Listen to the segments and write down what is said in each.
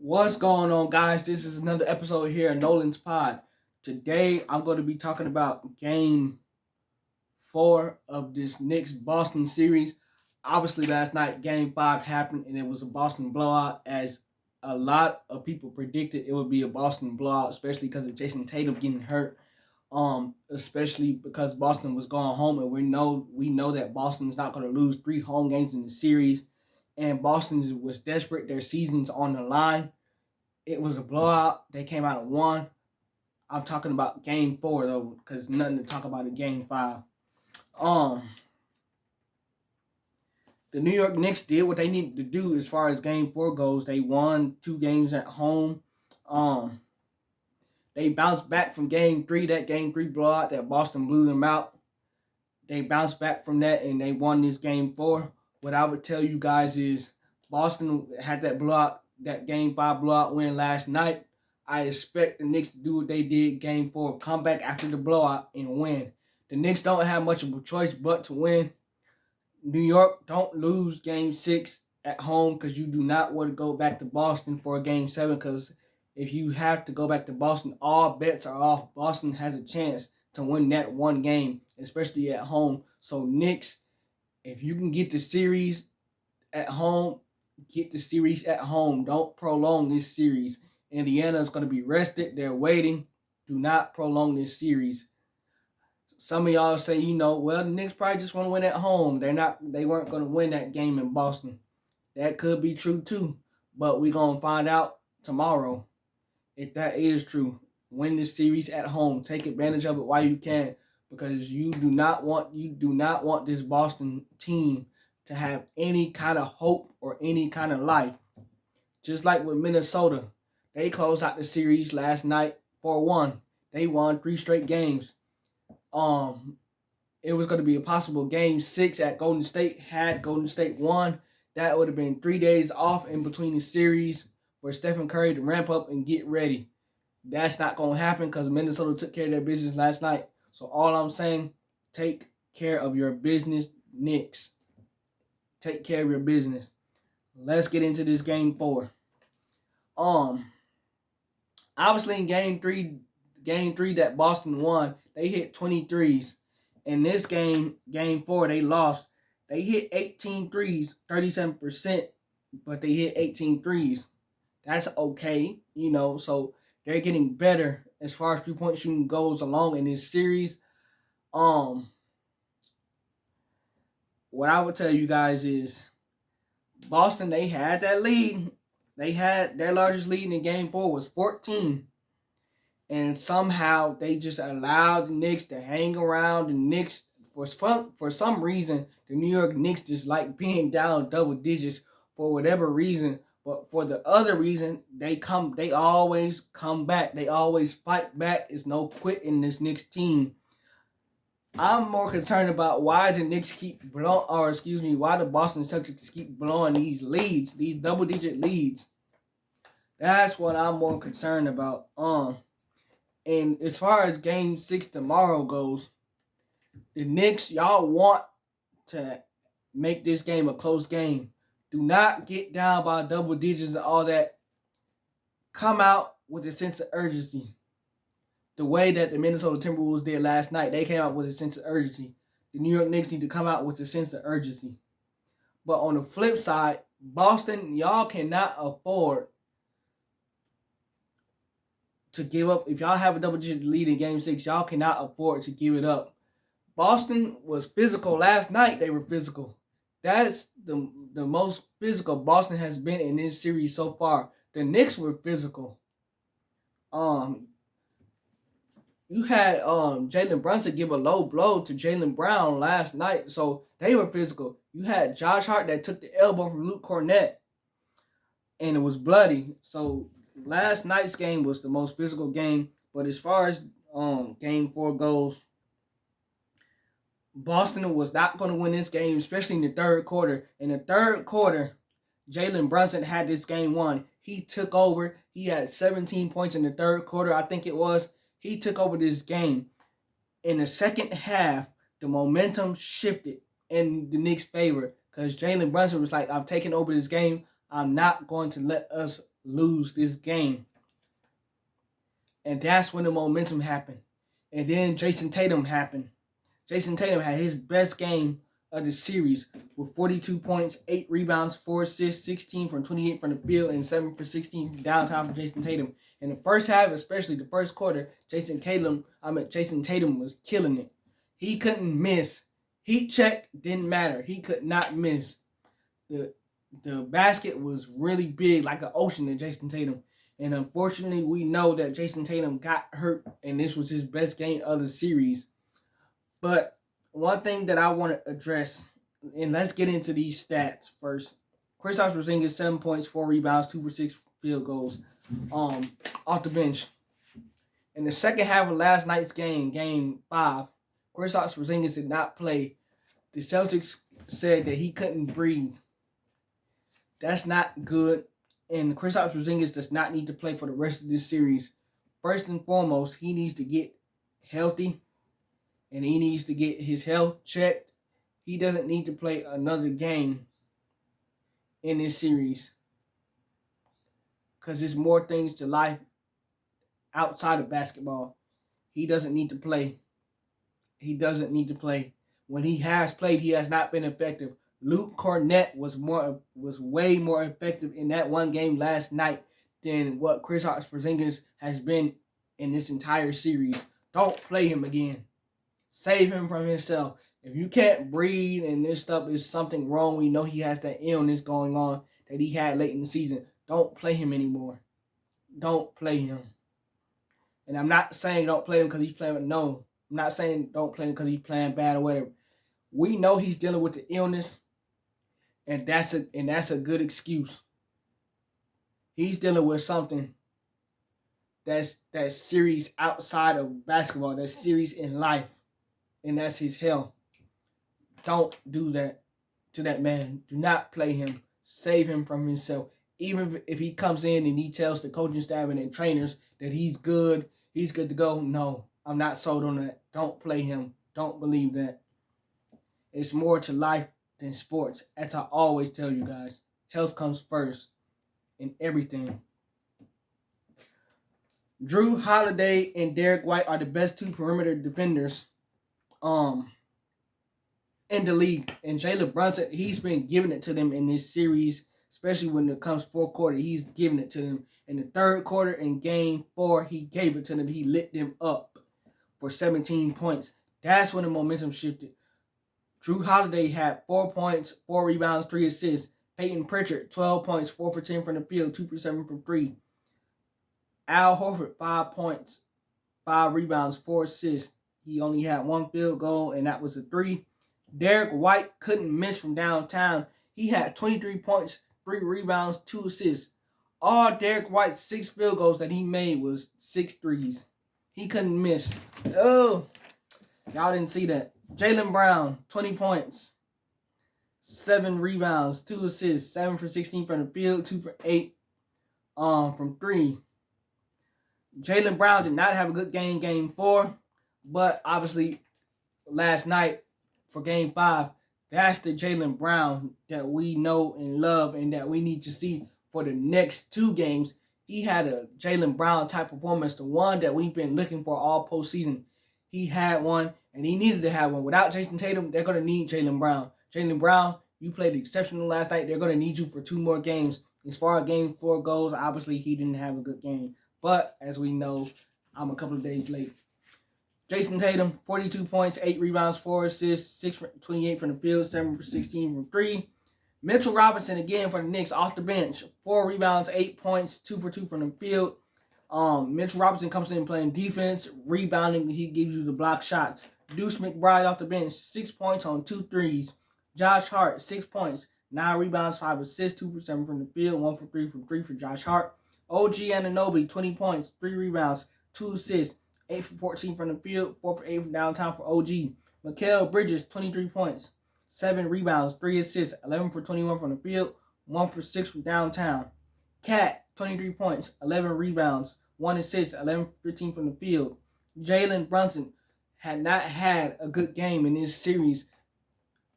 What's going on, guys? This is another episode here in Nolan's Pod. Today, I'm going to be talking about Game 4 of this Knicks Boston series. Obviously, last night, Game 5 happened, and it was a Boston blowout, as a lot of people predicted it would be a Boston blowout, especially because of Jason Tatum getting hurt. Especially because Boston was going home, and we know that Boston's not going to lose 3 home games in the series, and Boston was desperate. Their season's on the line. It was a blowout. They came out and won. I'm talking about Game 4 though, because nothing to talk about in Game 5. The New York Knicks did what they needed to do as far as Game 4 goes. They won 2 games at home. They bounced back from Game 3, that Game 3 blowout that Boston blew them out. They bounced back from that and they won this Game 4. What I would tell you guys is Boston had that blowout, that Game 5 blowout win last night. I expect the Knicks to do what they did Game 4, come back after the blowout and win. The Knicks don't have much of a choice but to win. New York, don't lose Game 6 at home, because you do not want to go back to Boston for a Game 7, because if you have to go back to Boston, all bets are off. Boston has a chance to win that one game, especially at home. So Knicks, if you can get the series at home, get the series at home. Don't prolong this series. Indiana is going to be rested. They're waiting. Do not prolong this series. Some of y'all say, well, the Knicks probably just want to win at home. They weren't going to win that game in Boston. That could be true too. But we're going to find out tomorrow if that is true. Win this series at home. Take advantage of it while you can, because you do not want this Boston team to have any kind of hope or any kind of life. Just like with Minnesota, they closed out the series last night 4-1. They won 3 straight games. It was going to be a possible Game 6 at Golden State. Had Golden State won, that would have been 3 days off in between the series for Stephen Curry to ramp up and get ready. That's not going to happen because Minnesota took care of their business last night. So all I'm saying, take care of your business, Knicks. Take care of your business. Let's get into this Game 4. Obviously in Game 3 that Boston won, they hit 23s. In this game, Game 4, they lost. They hit 18 threes, 37%, but they hit 18 threes. That's okay, so they're getting better as far as three-point shooting goes along in this series. What I would tell you guys is Boston, they had that lead. They had their largest lead in Game 4 was 14. And somehow they just allowed the Knicks to hang around. The Knicks, for some reason, the New York Knicks just like being down double digits for whatever reason. But for the other reason, they always come back. They always fight back. There's no quit in this Knicks team. I'm more concerned about why the Knicks why the Boston Celtics keep blowing these leads, these double-digit leads. That's what I'm more concerned about. And as far as Game 6 tomorrow goes, the Knicks, y'all want to make this game a close game. Do not get down by double digits and all that. Come out with a sense of urgency. The way that the Minnesota Timberwolves did last night, they came out with a sense of urgency. The New York Knicks need to come out with a sense of urgency. But on the flip side, Boston, y'all cannot afford to give up. If y'all have a double-digit lead in Game 6, y'all cannot afford to give it up. Boston was physical last night. They were physical. That's the most physical Boston has been in this series so far. The Knicks were physical. You had Jalen Brunson give a low blow to Jaylen Brown last night, so they were physical. You had Josh Hart that took the elbow from Luke Cornett, and it was bloody. So last night's game was the most physical game. But as far as Game 4 goes, Boston was not going to win this game, especially in the third quarter. In the third quarter, Jalen Brunson had this game won. He took over. He had 17 points in the third quarter, I think it was. He took over this game. In the second half, the momentum shifted in the Knicks' favor because Jalen Brunson was like, I'm taking over this game. I'm not going to let us lose this game. And that's when the momentum happened. And then Jason Tatum happened. Jason Tatum had his best game of the series with 42 points, 8 rebounds, 4 assists, 16 from 28 from the field, and 7 for 16 from downtown for Jason Tatum. In the first half, especially the first quarter, Jason Tatum was killing it. He couldn't miss. Heat check didn't matter. He could not miss. The basket was really big, like an ocean to Jason Tatum. And unfortunately, we know that Jason Tatum got hurt, and this was his best game of the series. But one thing that I want to address, and let's get into these stats first. Kristaps Porzingis, 7 points, 4 rebounds, 2 for 6 field goals off the bench. In the second half of last night's game, Game 5, Kristaps Porzingis did not play. The Celtics said that he couldn't breathe. That's not good. And Kristaps Porzingis does not need to play for the rest of this series. First and foremost, he needs to get healthy. And he needs to get his health checked. He doesn't need to play another game in this series. Because there's more things to life outside of basketball. He doesn't need to play. He doesn't need to play. When he has played, he has not been effective. Luke Cornett was way more effective in that one game last night than what Kristaps Porzingis has been in this entire series. Don't play him again. Save him from himself. If you can't breathe and this stuff is something wrong, we know he has that illness going on that he had late in the season. Don't play him anymore. Don't play him. And I'm not saying don't play him because he's playing. No, I'm not saying don't play him because he's playing bad or whatever. We know he's dealing with the illness, and that's a good excuse. He's dealing with something that's serious outside of basketball. That's serious in life. And that's his health. Don't do that to that man. Do not play him. Save him from himself. Even if he comes in and he tells the coaching staff and the trainers that he's good to go. No, I'm not sold on that. Don't play him. Don't believe that. It's more to life than sports. As I always tell you guys, health comes first in everything. Drew Holiday and Derek White are the best 2 perimeter defenders in the league. And Jalen Brunson, he's been giving it to them in this series, especially when it comes fourth quarter. He's giving it to them. In the third quarter in Game 4, he gave it to them. He lit them up for 17 points. That's when the momentum shifted. Drew Holiday had 4 points, 4 rebounds, 3 assists. Peyton Pritchard, 12 points, 4 for 10 from the field, 2 for 7 from 3. Al Horford, 5 points, 5 rebounds, 4 assists. He only had 1 field goal, and that was a 3. Derek White couldn't miss from downtown. He had 23 points, 3 rebounds, 2 assists. All Derek White's 6 field goals that he made was 6 threes. He couldn't miss. Oh, y'all didn't see that. Jaylen Brown, 20 points, 7 rebounds, 2 assists, 7 for 16 from the field, 2 for 8 from 3. Jaylen Brown did not have a good game, Game 4, but obviously last night for Game 5, that's the Jaylen Brown that we know and love and that we need to see for the next 2 games. He had a Jaylen Brown type performance, the one that we've been looking for all postseason. He had one, and he needed to have one. Without Jason Tatum, they're going to need Jaylen Brown. Jaylen Brown, you played exceptional last night. They're going to need you for 2 more games. As far as Game 4 goes, obviously he didn't have a good game. But, as we know, I'm a couple of days late. Jason Tatum, 42 points, 8 rebounds, 4 assists, 6 for 28 from the field, 7 for 16 from 3. Mitchell Robinson, again for the Knicks, off the bench. 4 rebounds, 8 points, 2 for 2 from the field. Mitchell Robinson comes in playing defense, rebounding. He gives you the block shots. Deuce McBride off the bench, 6 points on 2 threes. Josh Hart, 6 points, 9 rebounds, 5 assists, 2 for 7 from the field, 1 for 3 from 3 for Josh Hart. OG Anunoby, 20 points, 3 rebounds, 2 assists, 8 for 14 from the field, 4 for 8 from downtown for OG. Mikal Bridges, 23 points, 7 rebounds, 3 assists, 11 for 21 from the field, 1 for 6 from downtown. Cat, 23 points, 11 rebounds, 1 assist, 11 for 15 from the field. Jalen Brunson had not had a good game in this series.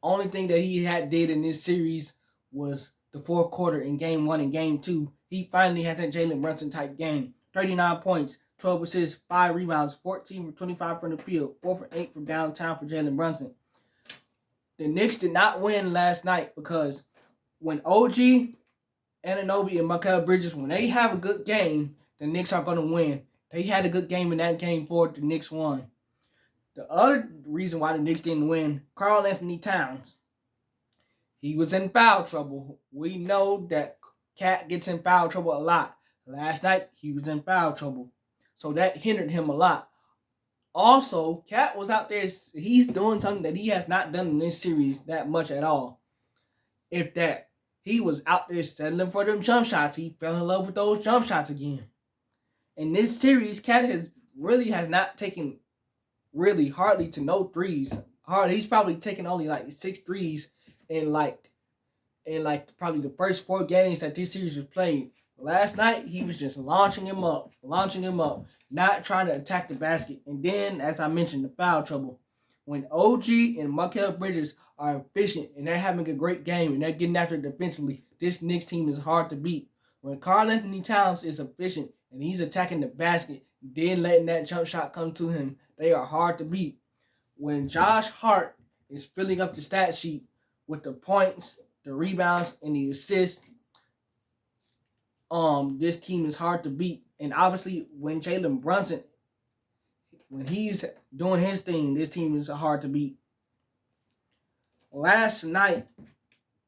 Only thing that he did in this series was the fourth quarter in Game 1 and Game 2. He finally had that Jalen Brunson type game. 39 points, 12 assists, 5 rebounds, 14 for 25 from the field, 4 for 8 from downtown for Jalen Brunson. The Knicks did not win last night because when OG, Anunoby, and Mikal Bridges, when they have a good game, the Knicks are going to win. They had a good game in that game 4. The Knicks won. The other reason why the Knicks didn't win, Karl-Anthony Towns. He was in foul trouble. We know that Cat gets in foul trouble a lot. Last night, he was in foul trouble. So that hindered him a lot. Also, Cat was out there. He's doing something that he has not done in this series that much at all. If that, he was out there settling for them jump shots. He fell in love with those jump shots again. In this series, Cat has not taken really hardly to no threes. He's probably taken only like 6 threes in probably the first 4 games that this series was played. Last night, he was just launching him up, not trying to attack the basket. And then, as I mentioned, the foul trouble. When OG and Mikal Bridges are efficient and they're having a great game and they're getting after it defensively, this Knicks team is hard to beat. When Karl-Anthony Towns is efficient and he's attacking the basket, then letting that jump shot come to him, they are hard to beat. When Josh Hart is filling up the stat sheet with the points, the rebounds, and the assists, this team is hard to beat. And obviously, when Jalen Brunson, when he's doing his thing, this team is hard to beat. Last night,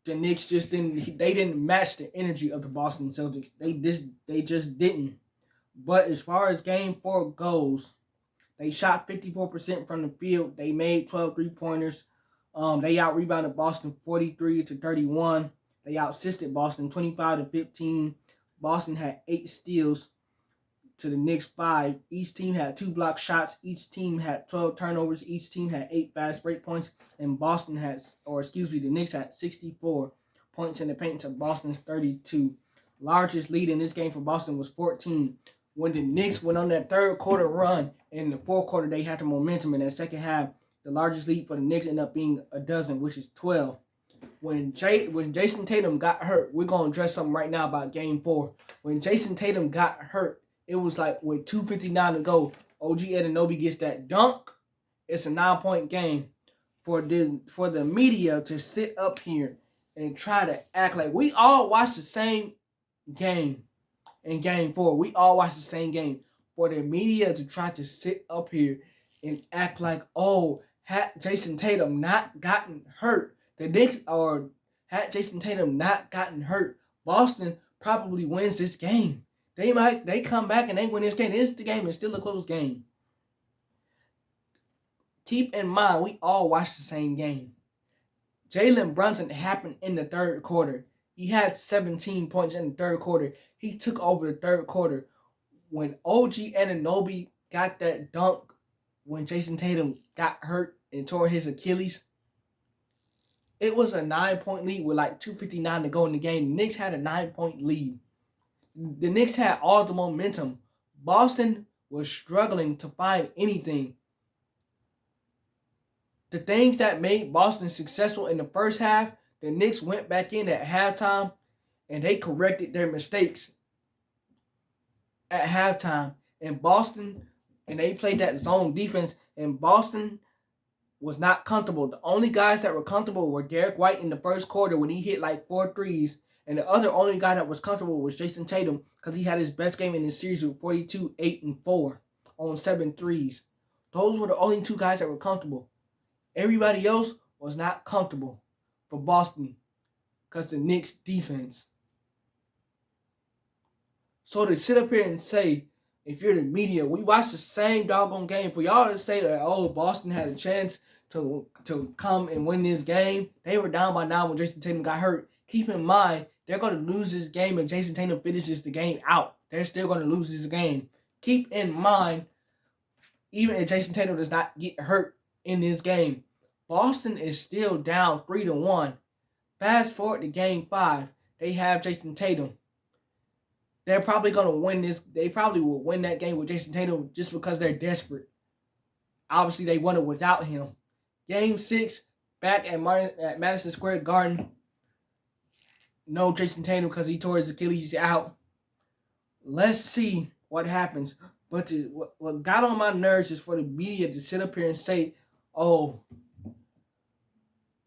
the Knicks just didn't match the energy of the Boston Celtics. They just didn't. But as far as Game 4 goes, they shot 54% from the field. They made 12 3-pointers. They out-rebounded Boston 43-31. They out-assisted Boston 25-15. Boston had 8 steals to the Knicks 5. Each team had 2 block shots. Each team had 12 turnovers. Each team had 8 fast break points. And the Knicks had 64 points in the paint to Boston's 32. Largest lead in this game for Boston was 14. When the Knicks went on that third quarter run, in the fourth quarter they had the momentum. In that second half, the largest lead for the Knicks ended up being a dozen, which is 12. When Jason Tatum got hurt, we're going to address something right now about Game 4. When Jason Tatum got hurt, it was like with 2:59 to go, OG Anunoby gets that dunk. It's a 9-point game. For the media to sit up here and try to act like we all watched the same game in Game 4. We all watched the same game. For the media to try to sit up here and act like, oh, had Jason Tatum not gotten hurt, the Knicks, or had Jason Tatum not gotten hurt, Boston probably wins this game. They come back and they win this game. The game is still a close game. Keep in mind, we all watched the same game. Jalen Brunson happened in the third quarter. He had 17 points in the third quarter. He took over the third quarter. When OG Anunoby got that dunk, when Jason Tatum got hurt and tore his Achilles, it was a 9-point lead with like 2:59 to go in the game. The Knicks had a 9-point lead. The Knicks had all the momentum. Boston was struggling to find anything. The things that made Boston successful in the first half, the Knicks went back in at halftime and they corrected their mistakes at halftime. And they played that zone defense, and Boston was not comfortable. The only guys that were comfortable were Derek White in the first quarter when he hit like 4 threes. And the only guy that was comfortable was Jason Tatum because he had his best game in the series with 42, 8, and 4 on 7 threes. Those were the only 2 guys that were comfortable. Everybody else was not comfortable for Boston because the Knicks defense. So to sit up here and say, if you're the media, we watched the same doggone game. For y'all to say that, oh, Boston had a chance to come and win this game. They were down by 9 when Jason Tatum got hurt. Keep in mind, they're going to lose this game if Jason Tatum finishes the game out. They're still going to lose this game. Keep in mind, even if Jason Tatum does not get hurt in this game, Boston is still down 3-1. Fast forward to Game 5. They have Jason Tatum. They're probably going to win this. They probably will win that game with Jason Tatum just because they're desperate. Obviously, they won it without him. Game 6, back at Madison Square Garden. No Jason Tatum because he tore his Achilles out. Let's see what happens. But what got on my nerves is for the media to sit up here and say, "Oh,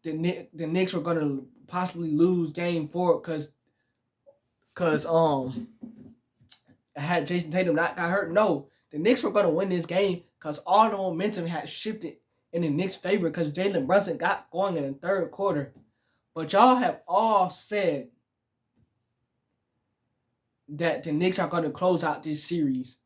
the Knicks were going to possibly lose Game 4 because had Jason Tatum not got hurt." No, the Knicks were going to win this game because all the momentum had shifted in the Knicks' favor because Jalen Brunson got going in the third quarter. But y'all have all said that the Knicks are going to close out this series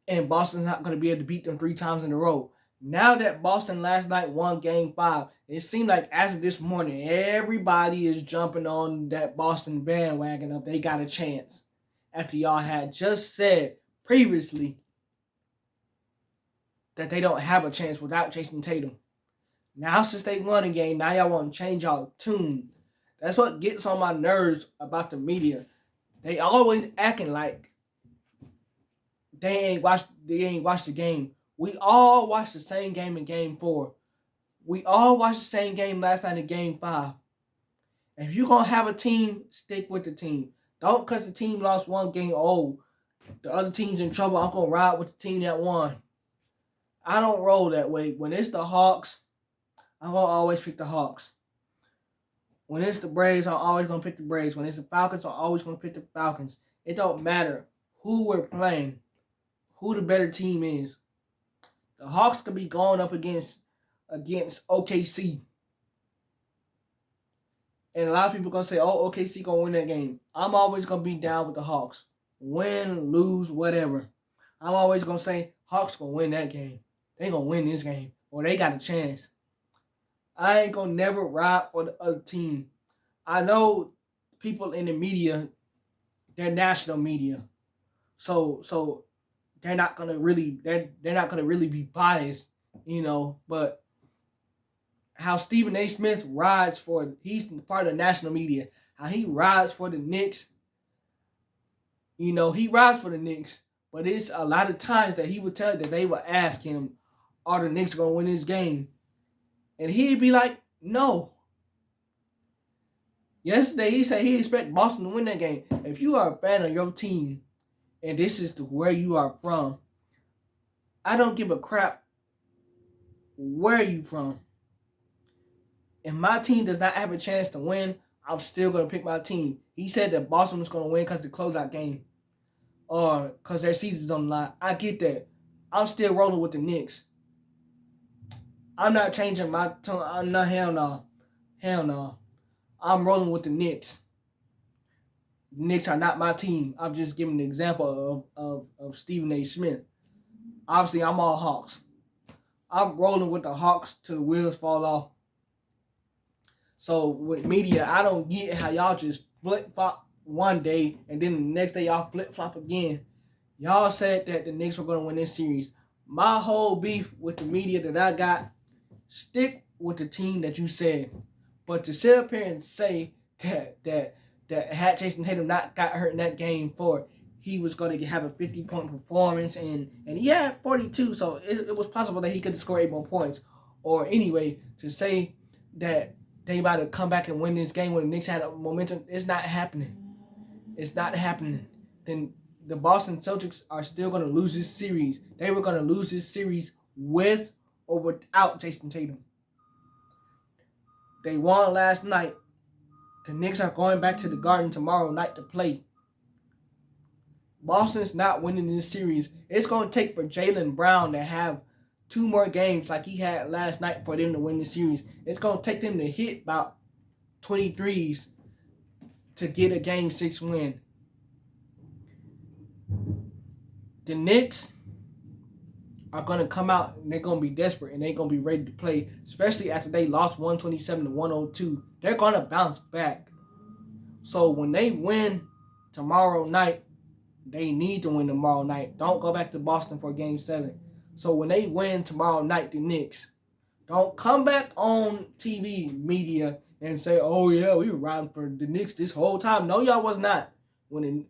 and Boston's not going to be able to beat them 3 times in a row. Now that Boston last night won Game 5, it seemed like as of this morning, everybody is jumping on that Boston bandwagon of they got a chance. After y'all had just said previously that they don't have a chance without Jason Tatum. Now since they won a game, now y'all want to change y'all tune. That's what gets on my nerves about the media. They always acting like they ain't watched the game. We all watched the same game in Game 4. We all watched the same game last night in Game 5. If you're going to have a team, stick with the team. Don't because the team lost one game, oh, the other team's in trouble, I'm going to ride with the team that won. I don't roll that way. When it's the Hawks, I'm going to always pick the Hawks. When it's the Braves, I'm always going to pick the Braves. When it's the Falcons, I'm always going to pick the Falcons. It don't matter who we're playing, who the better team is. The Hawks could be going up against OKC. And a lot of people going to say, oh, OKC going to win that game. I'm always going to be down with the Hawks. Win, lose, whatever. I'm always going to say, Hawks going to win that game. They going to win this game. Or they got a chance. I ain't going to never ride for the other team. I know people in the media, they're national media. So they're not gonna really be biased, but how Stephen A. Smith rides for, he's part of the national media, how he rides for the Knicks, he rides for the Knicks, but it's a lot of times that he would tell that they would ask him, are the Knicks gonna win this game? And he'd be like, no. Yesterday he said he expect Boston to win that game. If you are a fan of your team, and this is where you are from, I don't give a crap where you from. If my team does not have a chance to win, I'm still going to pick my team. He said that Boston was going to win because the closeout game or because their season's on the line. I get that. I'm still rolling with the Knicks. I'm not changing my tone. No, hell no. Hell no. I'm rolling with the Knicks. The Knicks are not my team. I'm just giving an example of Stephen A. Smith. Obviously, I'm all Hawks. I'm rolling with the Hawks till the wheels fall off. So with media, I don't get how y'all just flip-flop one day and then the next day y'all flip-flop again. Y'all said that the Knicks were going to win this series. My whole beef with the media that I got, stick with the team that you said. But to sit up here and say that had Jason Tatum not got hurt in that Game 4, he was going to have a 50-point performance, and he had 42, so it was possible that he could score 8 more points. Or anyway, to say that they about to come back and win this game when the Knicks had a momentum, it's not happening. It's not happening. Then the Boston Celtics are still going to lose this series. They were going to lose this series with or without Jason Tatum. They won last night. The Knicks are going back to the Garden tomorrow night to play. Boston's not winning this series. It's going to take for Jaylen Brown to have 2 more games like he had last night for them to win the series. It's going to take them to hit about 23s to get a Game 6 win. The Knicks are going to come out and they're going to be desperate and they're going to be ready to play, especially after they lost 127-102. They're going to bounce back. So when they win tomorrow night, they need to win tomorrow night. Don't go back to Boston for Game 7. So when they win tomorrow night, the Knicks, don't come back on TV media and say, oh, yeah, we were riding for the Knicks this whole time. No, y'all was not. When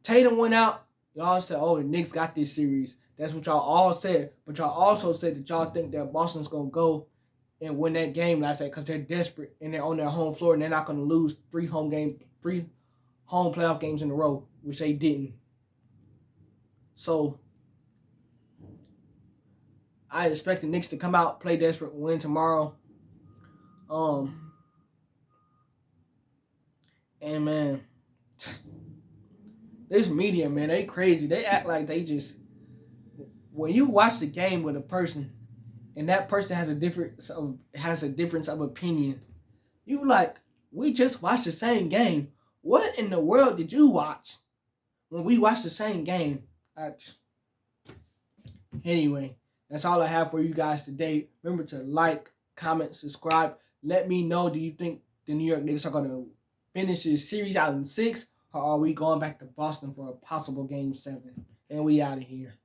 Tatum went out, y'all said, oh, the Knicks got this series. That's what y'all all said. But y'all also said that y'all think that Boston's going to go and win that game last night because they're desperate and they're on their home floor and they're not going to lose 3 home playoff games in a row, which they didn't. So I expect the Knicks to come out, play desperate, win tomorrow. And man, this media, man, they crazy. They act like they just, when you watch the game with a person and that person has a difference of opinion, you like, we just watched the same game. What in the world did you watch when we watched the same game? Anyway, that's all I have for you guys today. Remember to like, comment, subscribe. Let me know, do you think the New York Knicks are going to finish this series out in 6, or are we going back to Boston for a possible Game 7? And we out of here.